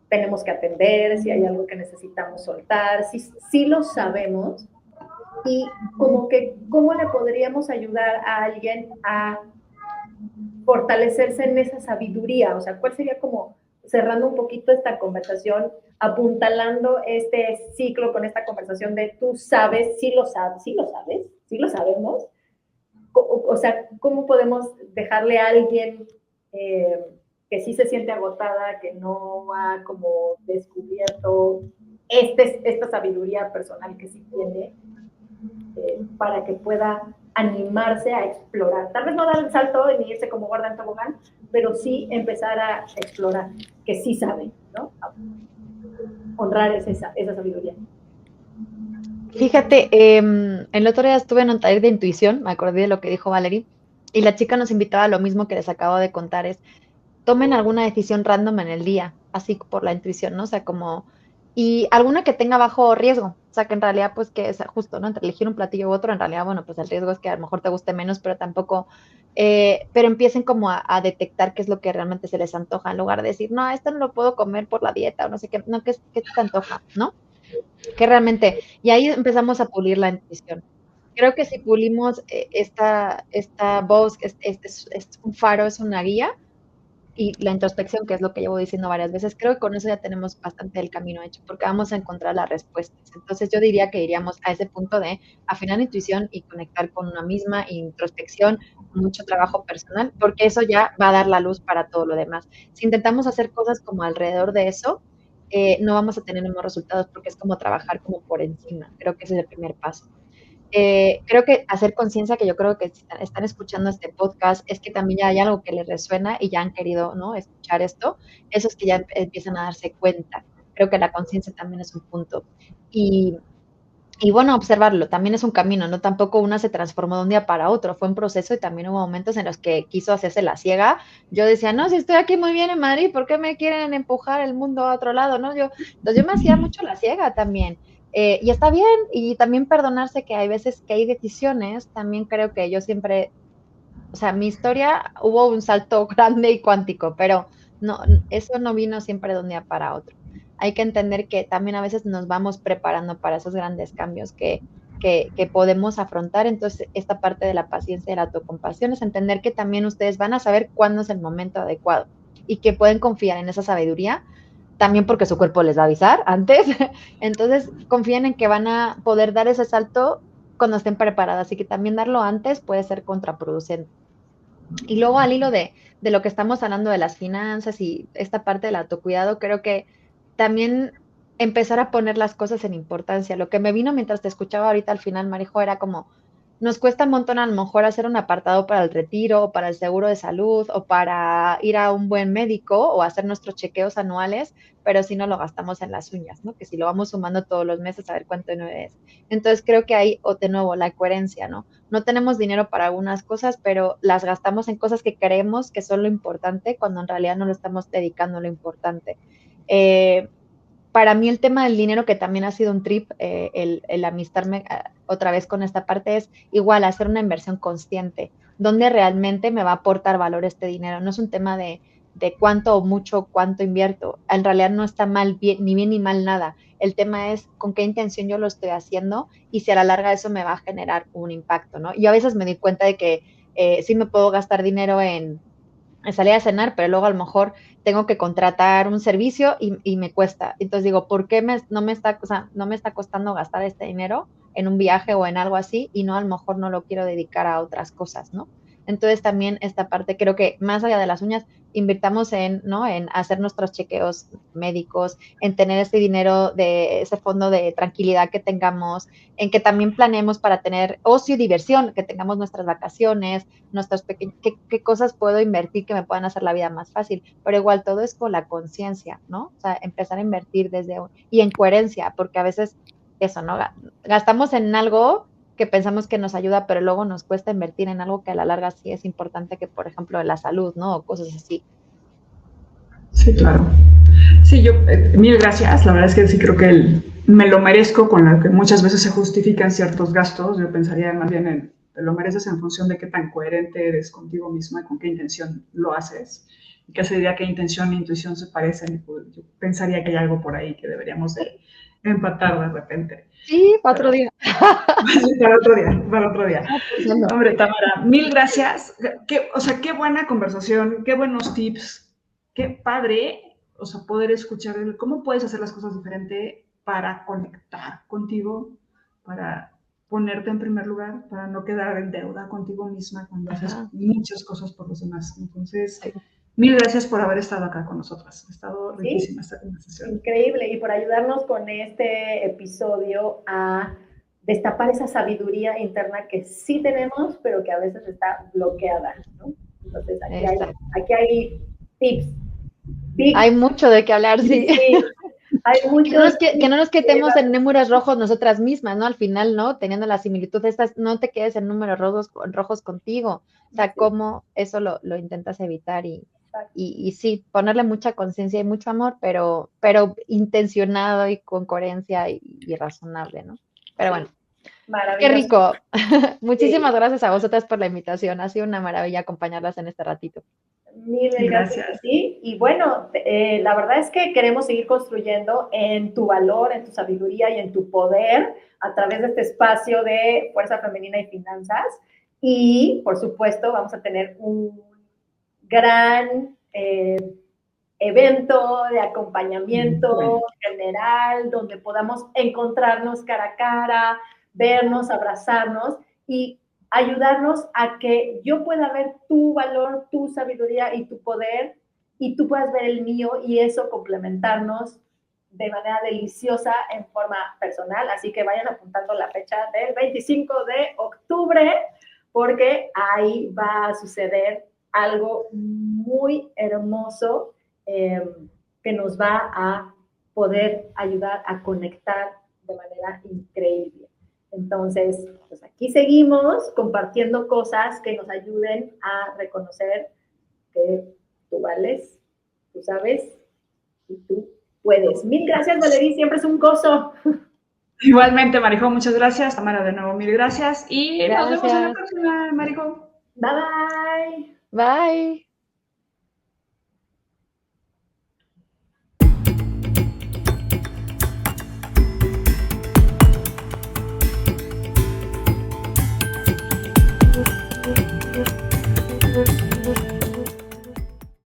tenemos que atender, si hay algo que necesitamos soltar, sí lo sabemos y como que cómo le podríamos ayudar a alguien a fortalecerse en esa sabiduría, o sea, cuál sería como cerrando un poquito esta conversación, apuntalando este ciclo con esta conversación de tú sabes, sí lo sabes, sí lo sabes, sí lo sabemos, o sea, ¿cómo podemos dejarle a alguien que sí se siente agotada, que no ha como descubierto esta sabiduría personal que sí tiene, para que pueda animarse a explorar? Tal vez no dar el salto ni irse como guarda en tobogán, pero sí empezar a explorar, que sí sabe, ¿no? A honrar esa sabiduría. Fíjate, el otro día estuve en un taller de intuición, me acordé de lo que dijo Valerie, y la chica nos invitaba a lo mismo que les acabo de contar, es tomen alguna decisión random en el día, así por la intuición, ¿no? O sea, como, y alguna que tenga bajo riesgo, o sea, que en realidad, pues, que es justo, ¿no? Entre elegir un platillo u otro, en realidad, bueno, pues el riesgo es que a lo mejor te guste menos, pero tampoco, pero empiecen como a detectar qué es lo que realmente se les antoja, en lugar de decir, no, esto no lo puedo comer por la dieta, o no sé qué, no, ¿qué te antoja, ¿no? Que realmente, y ahí empezamos a pulir la intuición. Creo que si pulimos esta voz, es un faro, es una guía, y la introspección, que es lo que llevo diciendo varias veces, creo que con eso ya tenemos bastante el camino hecho, porque vamos a encontrar las respuestas. Entonces yo diría que iríamos a ese punto de afinar la intuición y conectar con una misma introspección, mucho trabajo personal, porque eso ya va a dar la luz para todo lo demás. Si intentamos hacer cosas como alrededor de eso, no vamos a tener mismos resultados porque es como trabajar como por encima. Creo que ese es el primer paso. Creo que hacer conciencia, que yo creo que si están escuchando este podcast, es que también ya hay algo que les resuena y ya han querido, ¿no?, escuchar esto, esos que ya empiezan a darse cuenta. Creo que la conciencia también es un punto. Y, y bueno, observarlo, también es un camino, ¿no? Tampoco una se transformó de un día para otro, fue un proceso y también hubo momentos en los que quiso hacerse la ciega. Yo decía, no, si estoy aquí muy bien en Madrid, ¿por qué me quieren empujar el mundo a otro lado, no? Entonces yo me hacía mucho la ciega también. Y está bien, y también perdonarse que hay veces que hay decisiones, también creo que yo siempre, o sea, mi historia hubo un salto grande y cuántico, pero no, eso no vino siempre de un día para otro. Hay que entender que también a veces nos vamos preparando para esos grandes cambios que podemos afrontar. Entonces, esta parte de la paciencia y la autocompasión es entender que también ustedes van a saber cuándo es el momento adecuado y que pueden confiar en esa sabiduría, también porque su cuerpo les va a avisar antes. Entonces, confíen en que van a poder dar ese salto cuando estén preparadas, y que también darlo antes puede ser contraproducente. Y luego al hilo de lo que estamos hablando de las finanzas y esta parte del autocuidado, creo que también empezar a poner las cosas en importancia. Lo que me vino mientras te escuchaba ahorita al final, Marijo, era como, nos cuesta un montón a lo mejor hacer un apartado para el retiro o para el seguro de salud o para ir a un buen médico o hacer nuestros chequeos anuales, pero si no lo gastamos en las uñas, ¿no? Que si lo vamos sumando todos los meses a ver cuánto no es. Entonces creo que hay, o de nuevo, la coherencia, ¿no? No tenemos dinero para algunas cosas, pero las gastamos en cosas que creemos que son lo importante, cuando en realidad no lo estamos dedicando a lo importante. Para mí el tema del dinero, que también ha sido un trip, el amistarme otra vez con esta parte, es igual hacer una inversión consciente, donde realmente me va a aportar valor este dinero. No es un tema de cuánto o mucho, cuánto invierto. En realidad no está mal, bien ni mal nada. El tema es con qué intención yo lo estoy haciendo y si a la larga eso me va a generar un impacto, ¿no? Yo a veces me di cuenta de que sí me puedo gastar dinero en salir a cenar, pero luego a lo mejor tengo que contratar un servicio y me cuesta. Entonces digo, ¿por qué no me está, o sea, no me está costando gastar este dinero en un viaje o en algo así, y no, a lo mejor no lo quiero dedicar a otras cosas, ¿no? Entonces también esta parte, creo que más allá de las uñas, invirtamos en, ¿no?, en hacer nuestros chequeos médicos, en tener ese dinero de ese fondo de tranquilidad que tengamos, en que también planeemos para tener ocio y diversión, que tengamos nuestras vacaciones, nuestros pequeños, qué cosas puedo invertir que me puedan hacer la vida más fácil, pero igual todo es con la conciencia, ¿no? O sea, empezar a invertir y en coherencia, porque a veces eso, ¿no? Gastamos en algo que pensamos que nos ayuda, pero luego nos cuesta invertir en algo que a la larga sí es importante, que por ejemplo la salud, ¿no? O cosas así. Sí, claro. Sí, yo, mil gracias. La verdad es que sí creo que me lo merezco, con lo que muchas veces se justifican ciertos gastos. Yo pensaría más bien en, te lo mereces en función de qué tan coherente eres contigo misma y con qué intención lo haces. Y que se diría qué intención e intuición se parecen. Pues, yo pensaría que hay algo por ahí que deberíamos de empatar de repente. Sí, para otro día. Sí, para otro día, para otro día. Pensando. Hombre, Tamara, mil gracias. O sea, qué buena conversación, qué buenos tips, qué padre, o sea, poder escuchar cómo puedes hacer las cosas diferente para conectar contigo, para ponerte en primer lugar para no quedar en deuda contigo misma cuando haces Ajá. muchas cosas por los demás. Entonces, Sí. mil gracias por haber estado acá con nosotras. Ha estado Sí, riquísima esta conversación. increíble. Y por ayudarnos con este episodio a destapar esa sabiduría interna que sí tenemos, pero que a veces está bloqueada, ¿no? Entonces, Exacto. aquí hay tips. Big, Hay mucho de qué hablar, sí. sí. Hay muchos Que no nos quedemos tips. en números rojos nosotras mismas, ¿no? Al final, ¿no? Teniendo la similitud de estas, no te quedes en números rojos contigo. O sea, Sí, cómo eso lo intentas evitar exacto. y sí, ponerle mucha conciencia y mucho amor, pero intencionado y con coherencia y razonable, ¿no? Pero bueno, qué Maravilloso. rico. Sí. Muchísimas gracias a vosotras por la invitación. Ha sido una maravilla acompañarlas en este ratito. Mil gracias a Gracias. ti. Y bueno, la verdad es que queremos seguir construyendo en tu valor, en tu sabiduría y en tu poder a través de este espacio de Fuerza Femenina y Finanzas. Y, por supuesto, vamos a tener un gran evento de acompañamiento general donde podamos encontrarnos cara a cara, vernos, abrazarnos y ayudarnos a que yo pueda ver tu valor, tu sabiduría y tu poder y tú puedas ver el mío y eso complementarnos de manera deliciosa en forma personal. Así que vayan apuntando la fecha del 25 de octubre porque ahí va a suceder algo muy hermoso que nos va a poder ayudar a conectar de manera increíble. Entonces, pues aquí seguimos compartiendo cosas que nos ayuden a reconocer que tú vales, tú sabes y tú puedes. Mil gracias, Valerie, siempre es un gozo. Igualmente, Marijo, muchas gracias. Tamara, de nuevo, mil gracias. Y nos vemos en la Gracias. próxima, Marijo. Bye bye. Bye.